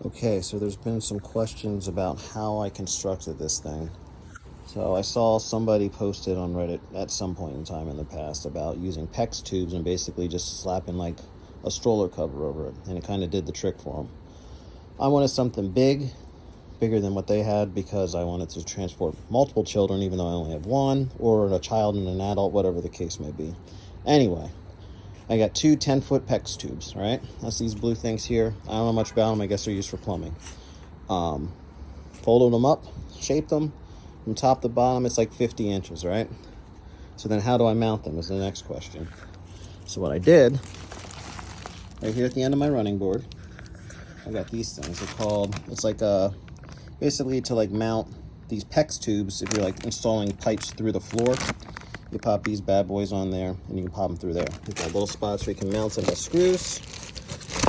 Okay, so there's been some questions about how I constructed this thing. So I saw somebody posted on Reddit at some point in time in the past about using PEX tubes and basically just slapping like a stroller cover over it, and it kind of did the trick for them. I wanted something bigger than what they had, because I wanted to transport multiple children even though I only have one, or a child and an adult, whatever the case may be. Anyway, I got two 10-foot PEX tubes, right? That's these blue things here. I don't know much about them. I guess they're used for plumbing. Folded them up, shaped them. From top to bottom, it's like 50 inches, right? So then how do I mount them is the next question. So what I did, right here at the end of my running board, I got these things. They're called, it's like basically to like mount these PEX tubes. If you're like installing pipes through the floor, you pop these bad boys on there and you can pop them through there. You've got little spots where you can mount some of the screws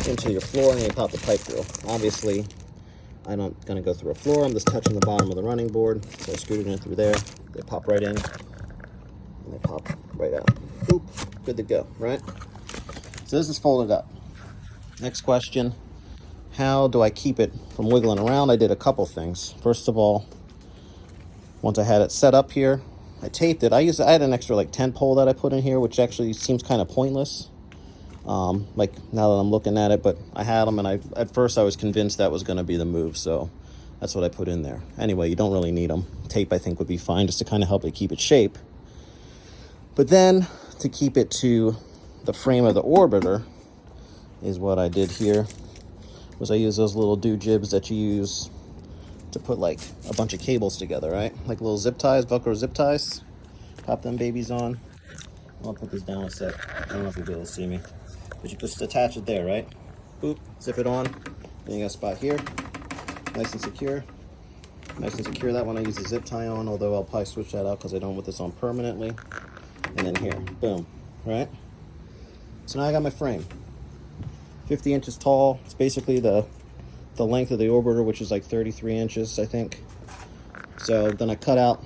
into your floor and you pop the pipe through. Obviously, I'm not going to go through a floor. I'm just touching the bottom of the running board. So I screwed it in through there. They pop right in and they pop right out. Boop. Good to go, right? So this is folded up. Next question. How do I keep it from wiggling around? I did a couple things. First of all, once I had it set up here, I taped it. I had an extra like 10 pole that I put in here, which actually seems kind of pointless. Like now that I'm looking at it, but I had them, and at first I was convinced that was going to be the move, so that's what I put in there. Anyway, you don't really need them. Tape I think would be fine, just to kind of help it keep its shape. But then to keep it to the frame of the orbiter is what I did here. Was I use those little jibs that you use to put like a bunch of cables together, right? Like little zip ties, Velcro zip ties. Pop them babies on. I'll put this down a sec. I don't know if you'll be able to see me. But you just attach it there, right? Boop, zip it on. Then you got a spot here. Nice and secure. Nice and secure. That one I use a zip tie on, although I'll probably switch that out because I don't want this on permanently. And then here, boom, right? So now I got my frame. 50 inches tall. It's basically the length of the orbiter, which is like 33 inches, I think. So then I cut out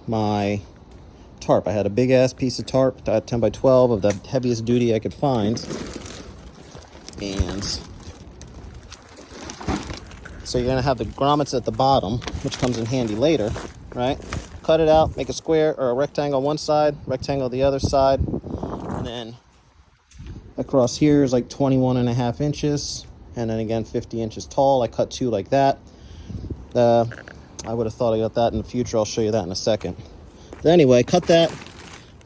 my tarp. I had a big ass piece of tarp, 10 by 12 of the heaviest duty I could find. And so you're gonna have the grommets at the bottom, which comes in handy later, right? Cut it out, make a square or a rectangle on one side, rectangle the other side, and then across here is like 21.5 inches, and then again 50 inches tall. I cut two like that. I would have thought I got that in the future. I'll show you that in a second. But anyway, cut that.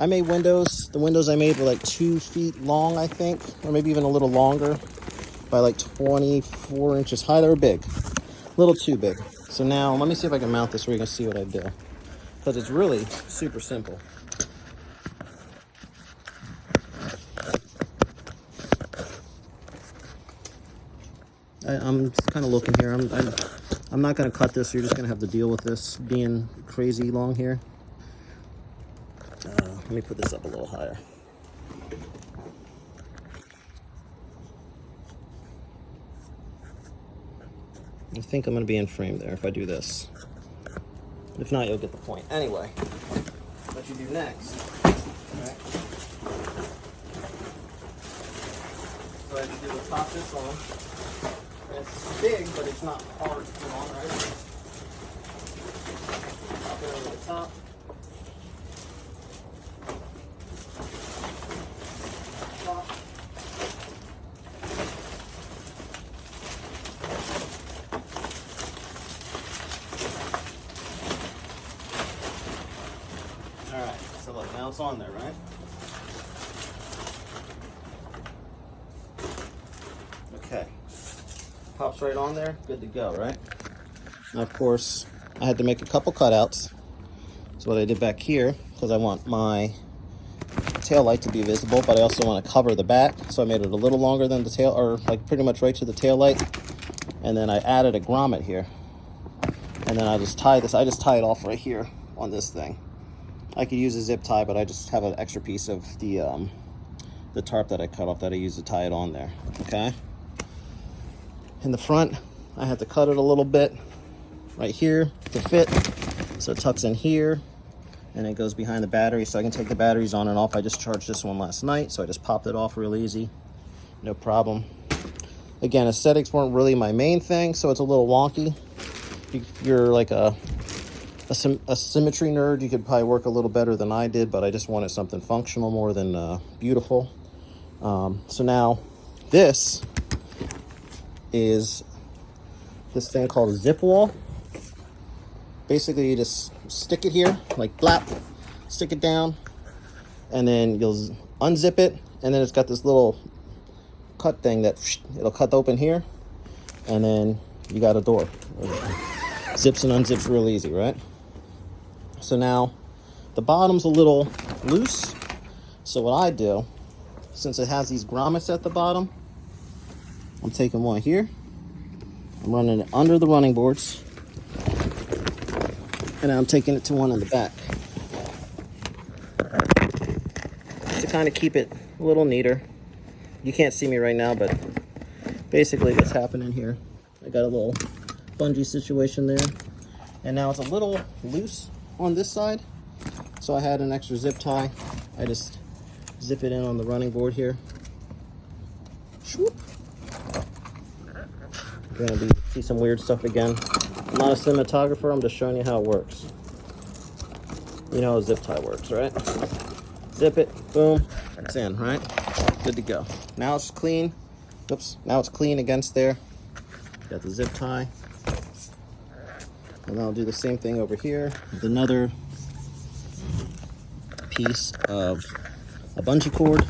I made windows. The windows I made were like 2 feet long, I think, or maybe even a little longer, by like 24 inches high. They were big, a little too big. So now let me see if I can mount this where you can see what I do, because it's really super simple. I'm just kind of looking here. I'm not going to cut this. So you're just going to have to deal with this being crazy long here. Let me put this up a little higher. I think I'm going to be in frame there if I do this. If not, you'll get the point. Anyway, what you do next, right? So I do is pop this on. It's big, but it's not hard to put on, right? Pop it over the top. Alright, so look, now it's on there, right? Okay. Pops right on there, good to go, right? Now, of course, I had to make a couple cutouts. So what I did back here, because I want my tail light to be visible, but I also want to cover the back, so I made it a little longer than the tail, or like pretty much right to the tail light. And then I added a grommet here. And then I just tie this, I just tie it off right here on this thing. I could use a zip tie, but I just have an extra piece of the tarp that I cut off that I used to tie it on there, okay? In the front, I had to cut it a little bit right here to fit. So it tucks in here, and it goes behind the battery, so I can take the batteries on and off. I just charged this one last night, so I just popped it off real easy, no problem. Again, aesthetics weren't really my main thing, so it's a little wonky. If you're like a symmetry nerd, you could probably work a little better than I did, but I just wanted something functional more than beautiful. So now this is this thing called a zip wall. Basically, you just stick it here, like blap, stick it down, and then you'll unzip it, and then it's got this little cut thing that it'll cut open here, and then you got a door. Zips and unzips real easy, right? So now the bottom's a little loose, so what I do, since it has these grommets at the bottom, I'm taking one here, I'm running it under the running boards, and I'm taking it to one in the back to kind of keep it a little neater. You can't see me right now, but basically what's happening here, I got a little bungee situation there, and now it's a little loose on this side, so I had an extra zip tie. I just zip it in on the running board here. Swoop. You're gonna see some weird stuff again. I'm not a cinematographer, I'm just showing you how it works. You know how a zip tie works, right? Zip it, boom, it's in, right? Good to go. Now it's clean. Oops, now it's clean against there. Got the zip tie. And I'll do the same thing over here with another piece of a bungee cord.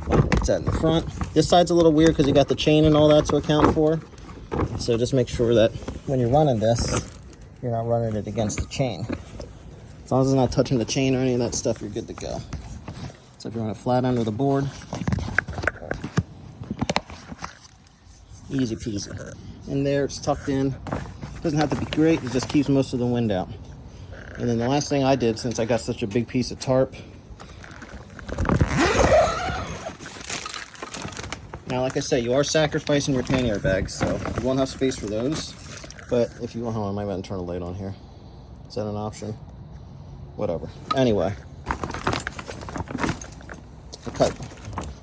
What's that in the front? This side's a little weird because you got the chain and all that to account for. So just make sure that when you're running this, you're not running it against the chain. As long as it's not touching the chain or any of that stuff, you're good to go. So if you run it flat under the board, easy peasy. In there, it's tucked in. Doesn't have to be great, it just keeps most of the wind out. And then the last thing I did, since I got such a big piece of tarp, now like I said, you are sacrificing your pannier bags, so you won't have space for those. But if you want, hold on, I might turn the light on here. Is that an option? Whatever. Anyway, I cut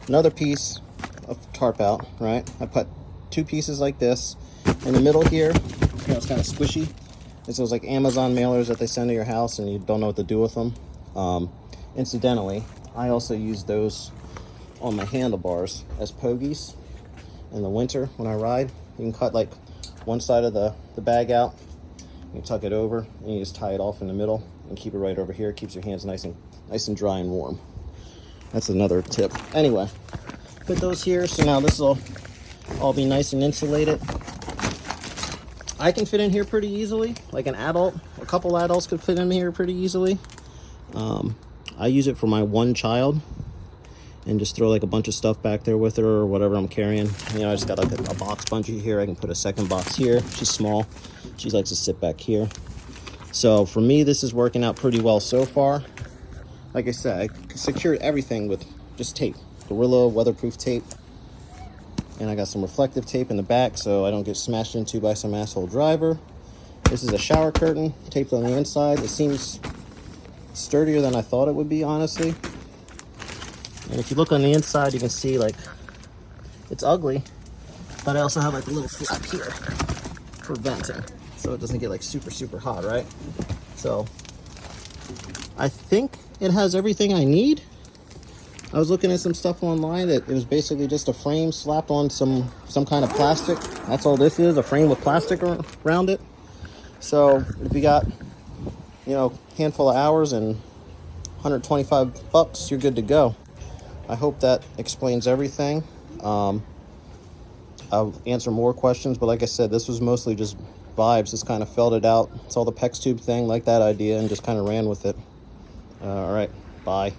another piece of tarp out, right? I put two pieces like this. In the middle here, you know, it's kind of squishy. It's those like Amazon mailers that they send to your house and you don't know what to do with them. Incidentally, I also use those on my handlebars as pogies in the winter when I ride. You can cut like one side of the bag out, you tuck it over, and you just tie it off in the middle and keep it right over here. It keeps your hands nice and dry and warm. That's another tip. Anyway, put those here. So now this will all be nice and insulated. I can fit in here pretty easily, like an adult. A couple adults could fit in here pretty easily. I use it for my one child and just throw like a bunch of stuff back there with her or whatever I'm carrying. You know, I just got like a box bungee here. I can put a second box here. She's small. She likes to sit back here. So for me, this is working out pretty well so far. Like I said, I secured everything with just tape, Gorilla weatherproof tape. And I got some reflective tape in the back so I don't get smashed into by some asshole driver. This is a shower curtain taped on the inside. It seems sturdier than I thought it would be, honestly. And if you look on the inside, you can see like it's ugly, but I also have like a little flap here for venting so it doesn't get like super hot, right? So I think it has everything I need. I was looking at some stuff online that it was basically just a frame slapped on some kind of plastic. That's all this is, a frame with plastic around it. So if you got, you know, a handful of hours and $125, you're good to go. I hope that explains everything. I'll answer more questions, but like I said, this was mostly just vibes. Just kind of felt it out. Saw the PEX tube thing, like that idea, and just kind of ran with it. All right, bye.